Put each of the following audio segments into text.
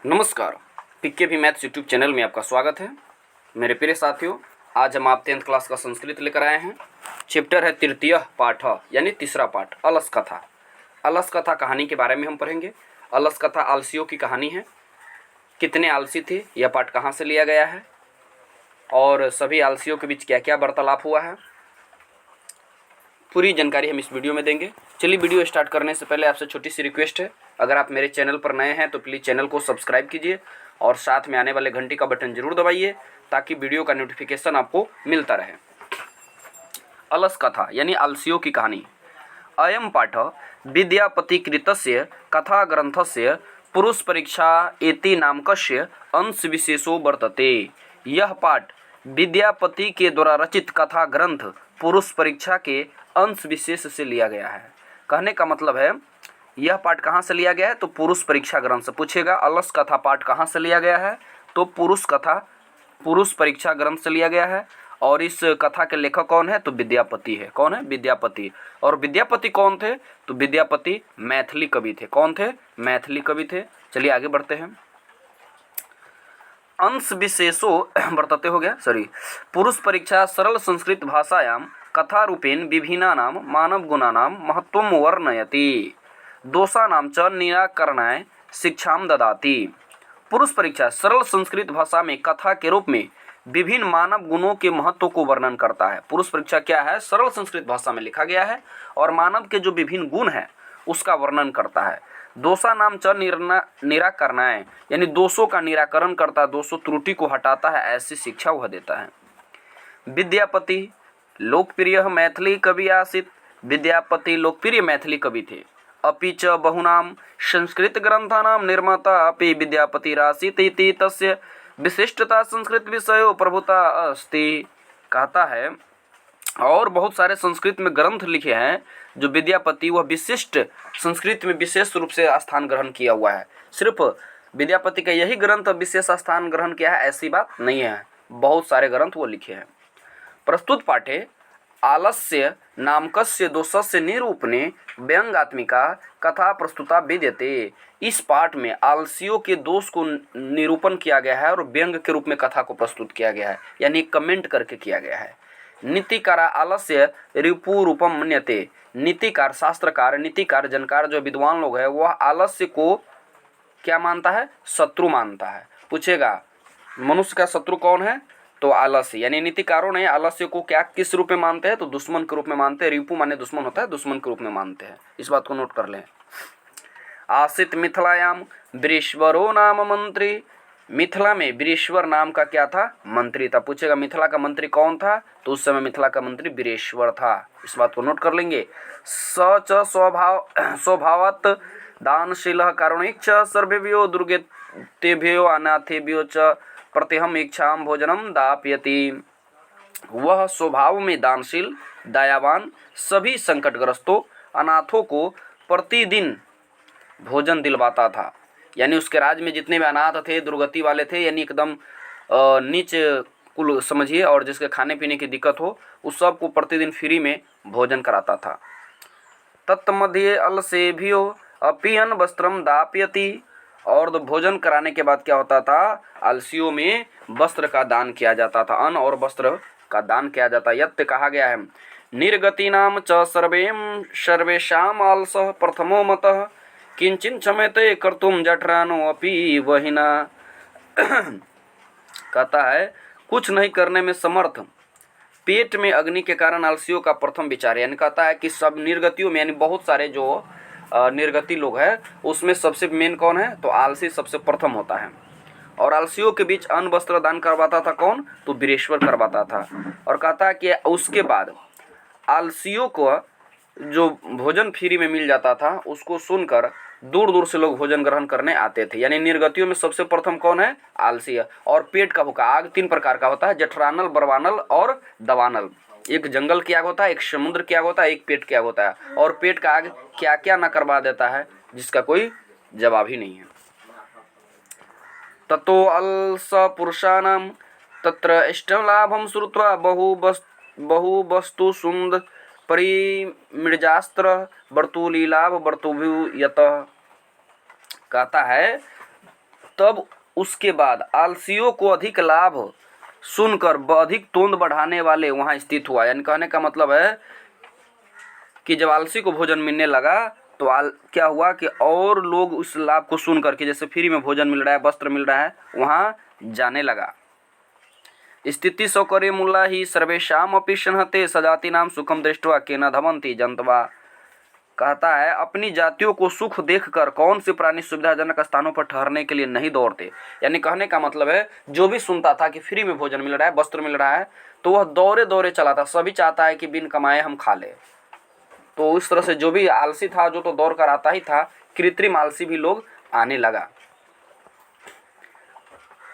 नमस्कार, पीके भी maths YouTube channel में आपका स्वागत है। मेरे प्रिय साथियों, आज हम आप 10th क्लास का संस्कृत लेकर आए हैं। चैप्टर है तृतीय पाठ यानी तीसरा पाठ अलस कथा। अलस कथा कहानी के बारे में हम पढ़ेंगे। अलस कथा आलसियों की कहानी है। कितने आलसी थे, यह पाठ कहाँ से लिया गया है और सभी आलसियों के बीच क्या क्या वार्तालाप हुआ है, पूरी जानकारी हम इस वीडियो में देंगे। चलिए वीडियो स्टार्ट करने से पहले आपसे छोटी सी रिक्वेस्ट है, अगर आप मेरे चैनल पर नए हैं तो प्लीज़ चैनल को सब्सक्राइब कीजिए और साथ में आने वाले घंटी का बटन जरूर दबाइए ताकि वीडियो का नोटिफिकेशन आपको मिलता रहे। अलस कथा यानी आलसियों की कहानी। अयम पाठ विद्यापतिकृतस्य कथाग्रन्थस्य पुरुष परीक्षा इति नामकस्य अंश विशेषो वर्तते। यह पाठ विद्यापति के द्वारा रचित कथा ग्रंथ पुरुष परीक्षा के अंश विशेष से लिया गया है। कहने का मतलब है यह पाठ कहाँ से लिया गया है, तो पुरुष परीक्षा ग्रंथ से। पूछेगा अलस कथा पाठ कहाँ से लिया गया है, तो पुरुष परीक्षा ग्रंथ से लिया गया है। और इस कथा के लेखक कौन है, तो विद्यापति है। कौन है, विद्यापति। और विद्यापति कौन थे, तो विद्यापति मैथिली कवि थे। कौन थे, मैथिली कवि थे। चलिए आगे बढ़ते हैं। अंश विशेषो वर्तते हो गया, पुरुष परीक्षा सरल संस्कृत भाषायां कथा रूपेण विभिन्नानां मानव गुणानां महत्वं वर्णयति, दोषानां च निराकरणाय शिक्षां ददाति। पुरुष परीक्षा सरल संस्कृत भाषा में कथा के रूप में विभिन्न मानव गुणों के महत्व को वर्णन करता है। पुरुष परीक्षा क्या है, सरल संस्कृत भाषा में लिखा गया है और मानव के जो विभिन्न गुण हैं उसका वर्णन करता है। दोषा नाम च निराकरणाय यानी दोषों का निराकरण करता है, दोषों त्रुटि को हटाता है, ऐसी शिक्षा वह देता है। विद्यापति लोकप्रिय मैथिली कवि आसीत्। विद्यापति लोकप्रिय मैथिली कवि थे। अपि च बहुनां संस्कृत ग्रंथानां निर्माता अपि विद्यापतिरासीत् इति तस्य विशिष्टता संस्कृत विषयो प्रभुता अस्ति। कहता है और बहुत सारे संस्कृत में ग्रंथ लिखे हैं जो विद्यापति वह विशिष्ट संस्कृत में विशेष रूप से स्थान ग्रहण किया हुआ है। सिर्फ विद्यापति का यही ग्रंथ विशेष स्थान ग्रहण किया है ऐसी बात नहीं है, बहुत सारे ग्रंथ वो लिखे हैं। प्रस्तुत पाठे आलस्य नामकस्य दोषस्य निरूपणे व्यंग्यात्मिका कथा प्रस्तुता विद्यते। इस पाठ में आलसियों के दोष को निरूपण किया गया है और व्यंग के रूप में कथा को प्रस्तुत किया गया है, यानी कमेंट करके किया गया है। नीतिकारा आलस्य रिपु रूपम मन्यते। नीतिकार, शास्त्रकार, नीतिकार, जनकार जो विद्वान लोग हैं वह आलस्य को क्या मानता है, शत्रु मानता है। पूछेगा मनुष्य का शत्रु कौन है, तो आलस्य। यानी नीतिकारों ने आलस्य को क्या किस रूप में मानते हैं, तो दुश्मन के रूप में मानते हैं। रिपु माने दुश्मन होता है, दुश्मन के रूप में मानते हैं। इस बात को नोट कर लें। आसित मिथिलायां वृषवरो नाम मंत्री। मिथिला में वृषवर नाम का क्या था, मंत्री था। पूछेगा मिथिला का मंत्री कौन था, तो उस समय मिथिला का मंत्री वृषवर था। इस बात को नोट कर लेंगे। स च स्वभावत दानशीलः कारुणिक च सर्वेभ्यो दुर्गतेभ्यो अनाथेभ्यो च प्रतिहम इच्छाम भोजनम दापयति। वह स्वभाव में दानशील, दयावान, सभी संकटग्रस्तों, अनाथों को प्रतिदिन भोजन दिलवाता था। यानी उसके राज्य में जितने भी अनाथ थे, दुर्गति वाले थे, यानी एकदम नीच कुल समझिए, और जिसके खाने पीने की दिक्कत हो उस सब को प्रतिदिन फ्री में भोजन कराता था। तत्मध्ये अलसेभ्यो अपियन वस्त्रम दापयति। और तो भोजन कराने के बाद क्या होता था, आलसियों में वस्त्र का दान किया जाता था, अन्न और वस्त्र का दान किया जाता। यत् कहा गया है निर्गतीनाम च सर्वेषाम आलसः प्रथमो मतः किंचिन क्षमेते कर्तुम जठरानो अपि वहिना। कहता है कुछ नहीं करने में समर्थ पेट में अग्नि के कारण आलसियों का प्रथम विचार। यानी कहता है कि सब निर्गतियों में, यानी बहुत सारे जो निर्गति लोग हैं उसमें सबसे मेन कौन है, तो आलसी सबसे प्रथम होता है। और आलसियों के बीच अन्न वस्त्र दान करवाता था कौन, तो वृषवर करवाता था। और कहता है कि उसके बाद आलसियों को जो भोजन फ्री में मिल जाता था उसको सुनकर दूर दूर से लोग भोजन ग्रहण करने आते थे। यानी निर्गतियों में सबसे प्रथम कौन है, आलसी है। और पेट का भूखा आग 3 प्रकार का होता है, जठरानल, बरवानल और दवानल। एक जंगल की आग होता है, एक समुद्र की आग होता है, एक पेट की आग होता है। और पेट का आग क्या क्या न करवा देता है जिसका कोई जवाब ही नहीं है। ततो अलस पुरुषाणां तत्र इष्टं लाभं श्रुत्वा बहु वस्तु सुंद परिमृजास्त्र बर्तुलीलाभ बर्तुभ्यु यतः। कहता है तब उसके बाद आलसियों को अधिक लाभ सुनकर अधिक तोंद बढ़ाने वाले वहां स्थित हुआ। यानी कहने का मतलब है कि जब आलसी को भोजन मिलने लगा तो क्या हुआ कि और लोग उस लाभ को सुन करके, जैसे फ्री में भोजन मिल रहा है, वस्त्र मिल रहा है, वहां जाने लगा। स्थिति सौकर्य मूला ही सर्वेशाम अपि संहते सजाति नाम सुखम दृष्टवा के न धमंती जंतवा। कहता है अपनी जातियों को सुख देखकर कौन से प्राणी सुविधाजनक स्थानों पर ठहरने के लिए नहीं दौड़ते। यानी कहने का मतलब है जो भी सुनता था कि फ्री में भोजन मिल रहा है, वस्त्र मिल रहा है, तो वह दौड़े दौड़े चला था। सभी चाहता है कि बिन कमाए हम खा ले। तो उस तरह से जो भी आलसी था, जो तो दौड़ कर आता ही था, कृत्रिम आलसी भी लोग आने लगा।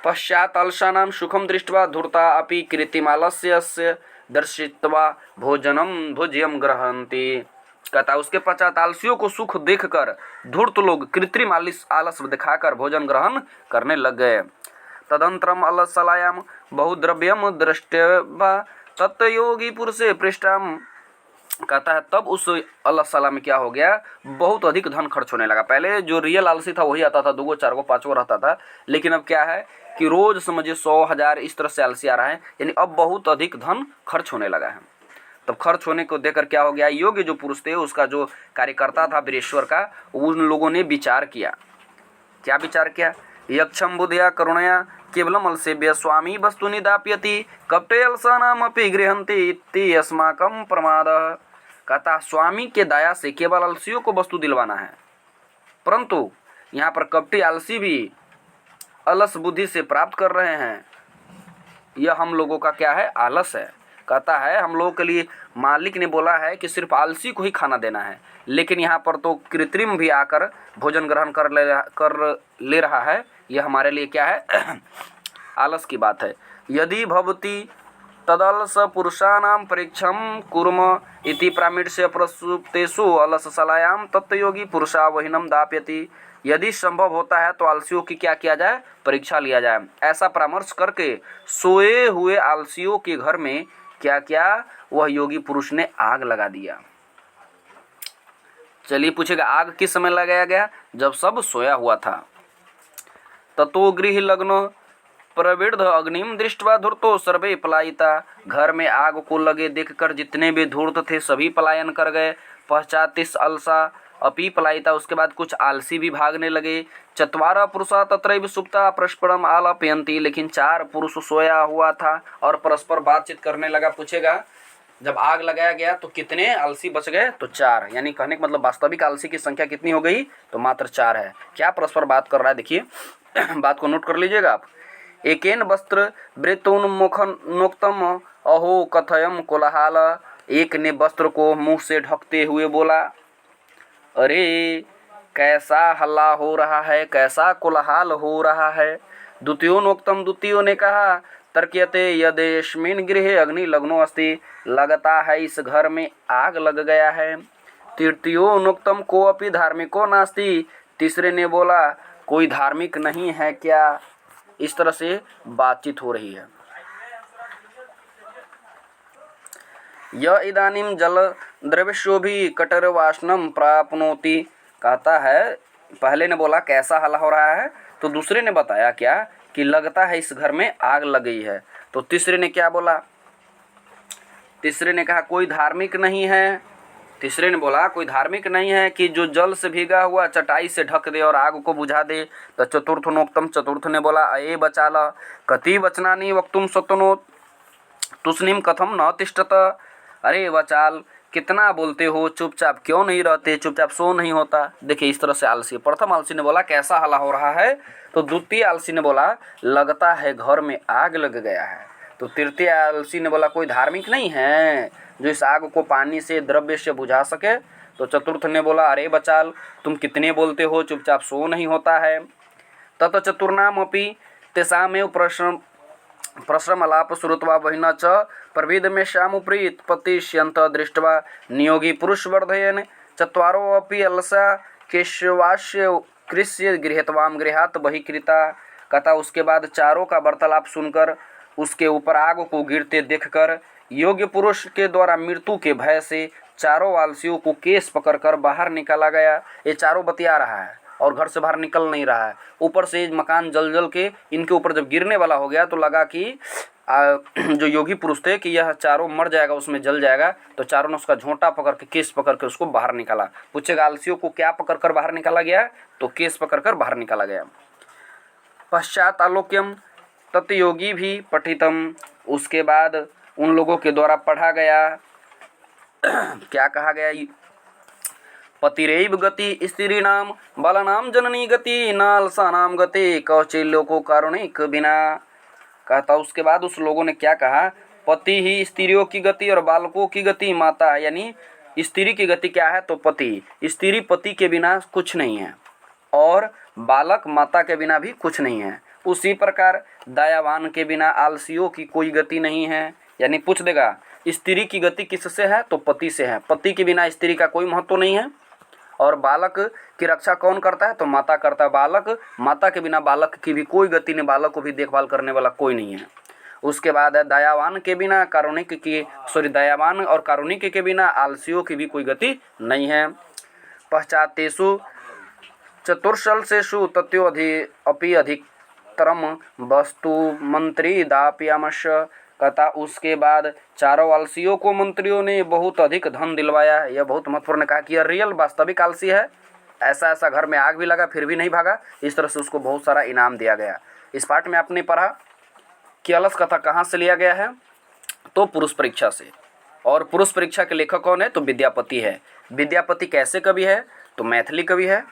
पश्चात अलसानां सुखम दृष्ट्वा धूर्ता अपि कृत्रिमालस्यस्य दर्शित्वा भोजनम भोज्यम ग्रहन्ति। कहता उसके पश्चात आलसियों को सुख देखकर धूर्त लोग कृत्रिम आलस दिखाकर भोजन ग्रहण करने लग गए। तदंतरम अलसलायाम बहुद्रव्यम दृष्ट्वा तत्योगी पुरुषे पृष्ठम। कहता है तब उस अलसला में क्या हो गया, बहुत अधिक धन खर्च होने लगा। पहले जो रियल आलसी था वही आता था, 2 गो 4 गो 5 गो रहता था, लेकिन अब क्या है कि रोज समझिए 100 1000 इस तरह से आलसी आ रहा है। यानी अब बहुत अधिक धन खर्च होने लगा है। तब खर्च होने को देखकर क्या हो गया, योग्य जो पुरुष थे, उसका जो कार्यकर्ता था वीरेश्वर का, उन लोगों ने विचार किया। क्या विचार किया, यक्षम बुद्धया करुणया केवलम अलसेभ्य स्वामी वस्तुनि दाप्यति कपटे अलसानामपि गृहन्ति इति अस्माकं प्रमादः। कहता स्वामी के दया से केवल आलसियों को वस्तु दिलवाना है, परंतु यहाँ पर कपटी आलसी भी अलस बुद्धि से प्राप्त कर रहे हैं। यह हम लोगों का क्या है, आलस है। कहता है हम लोगों के लिए मालिक ने बोला है कि सिर्फ आलसी को ही खाना देना है, लेकिन यहाँ पर तो कृत्रिम भी आकर भोजन ग्रहण कर ले रहा है। यह हमारे लिए क्या है, आलस की बात है। यदि भवति तदलस पुरुषाणां परीक्षम कुर्म इति प्रामीण्य प्रसुप्तेषु अलसलायां तत्योगी पुरुषा वहिनम दाप्यति। यदि संभव होता है तो आलसियों की क्या किया जाए, परीक्षा लिया जाए। ऐसा परामर्श करके सोए हुए आलसियों के घर में क्या क्या, वह योगी पुरुष ने आग लगा दिया। चलिए पूछेगा आग किस समय लगाया गया, जब सब सोया हुआ था। ततो गृह लग्न प्रविद्ध अग्निम दृष्ट्वा धूर्तो सर्वे पलायिता। घर में आग को लगे देखकर जितने भी धूर्त थे सभी पलायन कर गए। पश्चातिस अलसा अपि पलायिता। उसके बाद कुछ आलसी भी भागने लगे। चत्वारः पुरुषा तत्रैव सुप्ता परस्परम आलापयन्ति। लेकिन 4 पुरुष सोया हुआ था और परस्पर बातचीत करने लगा। पूछेगा जब आग लगाया गया तो कितने आलसी बच गए, तो 4। यानी कहने का मतलब वास्तविक आलसी की संख्या कितनी हो गई, तो मात्र 4 है। क्या परस्पर बात कर रहा है, देखिए बात को नोट कर लीजिएगा आप। एकेन वस्त्र वृत्तोन्मुखम अहो कथयम कोलाहल। एक ने वस्त्र को मुंह से ढकते हुए बोला, अरे कैसा हल्ला हो रहा है, कैसा कोलाहल हो रहा है। द्वितीयोनोक्तम, द्वितीयों ने कहा, तर्क्यते यदेस्मिन् गृहे अग्नि लग्नो अस्ति। लगता है इस घर में आग लग गया है। तृतीयोनोक्तम को अपि धार्मिको नास्ति। तीसरे ने बोला कोई धार्मिक नहीं है क्या। इस तरह से बातचीत हो रही है। य इदानीं जल द्रव्यशोभी कटरवासनम प्राप्नोति। कहता है पहले ने बोला कैसा हल्ला हो रहा है, तो दूसरे ने बताया क्या कि लगता है इस घर में आग लग गई है। तो तीसरे ने क्या बोला, तीसरे ने कहा कोई धार्मिक नहीं है। तीसरे ने बोला कोई धार्मिक नहीं है कि जो जल से भीगा हुआ चटाई से ढक दे और आग को बुझा दे। तो चतुर्थनोक्तम, चतुर्थ ने बोला अये बचाल कति वचनानि वक्तुम शक्नोति तुष्णीम कथम न तिष्ठत। अरे बचाल कितना बोलते हो, चुपचाप क्यों नहीं रहते, चुपचाप सो नहीं होता। देखिए इस तरह से आलसी। प्रथम आलसी ने बोला कैसा हल्ला हो रहा है, तो द्वितीय आलसी ने बोला लगता है घर में आग लग गया है। तो तृतीय आलसी ने बोला कोई धार्मिक नहीं है जो इस आग को पानी से द्रव्य से बुझा सके। तो चतुर्थ ने बोला अरे बचाल तुम कितने बोलते हो, चुपचाप सो नहीं होता है। तत चतुर्नाम अपि तेषामेव प्रश्रमलाप श्रुत्वा वहिना च प्रविद में श्यामुप्रीत पतिष्यन्त दृष्ट्वा नियोगी पुरुष वर्धयन् चत्वारो अपि अलसा केशवास्य कृष्य गृहत्वाम गृहात् बहिकृता। कथा उसके बाद चारों का वार्तालाप सुनकर उसके ऊपर आग को गिरते देखकर योग्य पुरुष के द्वारा मृत्यु के भय से चारों आलसियों को केस पकड़कर बाहर निकाला गया। ये चारों बतिया रहा है और घर से बाहर निकल नहीं रहा है। ऊपर से मकान जल जल के इनके ऊपर जब गिरने वाला हो गया तो लगा कि जो योगी पुरुष थे कि यह चारों मर जाएगा, उसमें जल जाएगा। तो चारों ने उसका झोंटा पकड़ के, केस पकड़ के उसको बाहर निकाला। पूछेगा आलसियों को क्या पकड़ कर बाहर निकाला गया? तो केस पकड़ कर बाहर निकाला गया। पश्चात आलोक्यम तत्योगी भी पठितम, उसके बाद उन लोगों के द्वारा पढ़ा गया। क्या कहा गया? पतिरेव गति स्त्रीणाम बालानाम जननी गति नालसानाम गति कौचिल्यों कारुणिक बिना। कहता उसके बाद उस लोगों ने क्या कहा? पति ही स्त्रियों की गति और बालकों की गति माता है। यानी स्त्री की गति क्या है? तो पति। स्त्री पति के बिना कुछ नहीं है और बालक माता के बिना भी कुछ नहीं है। उसी प्रकार दयावान के बिना आलसियों की कोई गति नहीं है। यानी पूछ देगा स्त्री की गति किससे है? तो पति से है। पति के बिना स्त्री का कोई महत्व नहीं है। और बालक की रक्षा कौन करता है? तो माता करता है। बालक, माता के बिना बालक की भी कोई गति नहीं, बालक को भी देखभाल करने वाला कोई नहीं है। उसके बाद है दयावान के बिना कारुणिक की, दयावान और कारुणिक के बिना आलसियों की भी कोई गति नहीं है। पश्चातेषु चतुर्शलसेषु तत्यो अपि अधिकतरम वस्तु मंत्री दाप्यामश्य। कहता उसके बाद चारों आलसियों को मंत्रियों ने बहुत अधिक धन दिलवाया। यह बहुत महत्वपूर्ण कहा कि यह रियल वास्तविक आलसी है। ऐसा ऐसा घर में आग भी लगा फिर भी नहीं भागा। इस तरह से उसको बहुत सारा इनाम दिया गया। इस पाठ में आपने पढ़ा कि अलस कथा कहाँ से लिया गया है? तो पुरुष परीक्षा से। और पुरुष परीक्षा के लेखक कौन है? तो विद्यापति है। विद्यापति कैसे कवि है? तो मैथिली कवि है।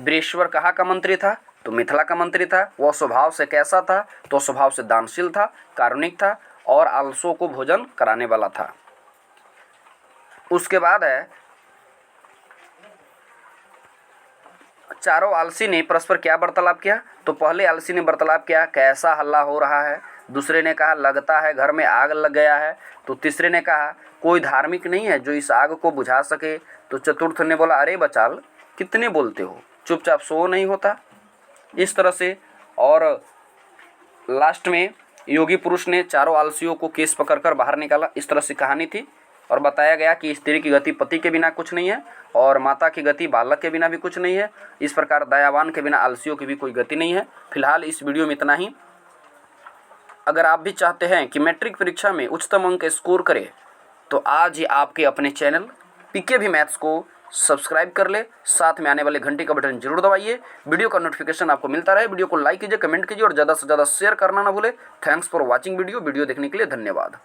वृषवर कहाँ का मंत्री था? तो मिथिला का मंत्री था। वह स्वभाव से कैसा था? तो स्वभाव से दानशील था, कारुणिक था और आलसों को भोजन कराने वाला था। उसके बाद है चारों आलसी ने परस्पर क्या वार्तालाप किया? तो पहले आलसी ने वार्तालाप किया कैसा हल्ला हो रहा है। दूसरे ने कहा लगता है घर में आग लग गया है। तो तीसरे ने कहा कोई धार्मिक नहीं है जो इस आग को बुझा सके। तो चतुर्थ ने बोला अरे बचाल कितने बोलते हो, चुपचाप सो नहीं होता। इस तरह से और लास्ट में योगी पुरुष ने चारों आलसियों को केस पकड़कर बाहर निकाला। इस तरह से कहानी थी और बताया गया कि स्त्री की गति पति के बिना कुछ नहीं है और माता की गति बालक के बिना भी कुछ नहीं है। इस प्रकार दयावान के बिना आलसियों की भी कोई गति नहीं है। फिलहाल इस वीडियो में इतना ही। अगर आप भी चाहते हैं कि मैट्रिक परीक्षा में उच्चतम अंक स्कोर करें तो आज ही आपके अपने चैनल पीके भी मैथ्स को सब्सक्राइब कर ले। साथ में आने वाले घंटी का बटन जरूर दबाइए। वीडियो का नोटिफिकेशन आपको मिलता रहे। वीडियो को लाइक कीजिए, कमेंट कीजिए और ज़्यादा से ज़्यादा शेयर करना ना भूले। थैंक्स फॉर वॉचिंग वीडियो देखने के लिए धन्यवाद।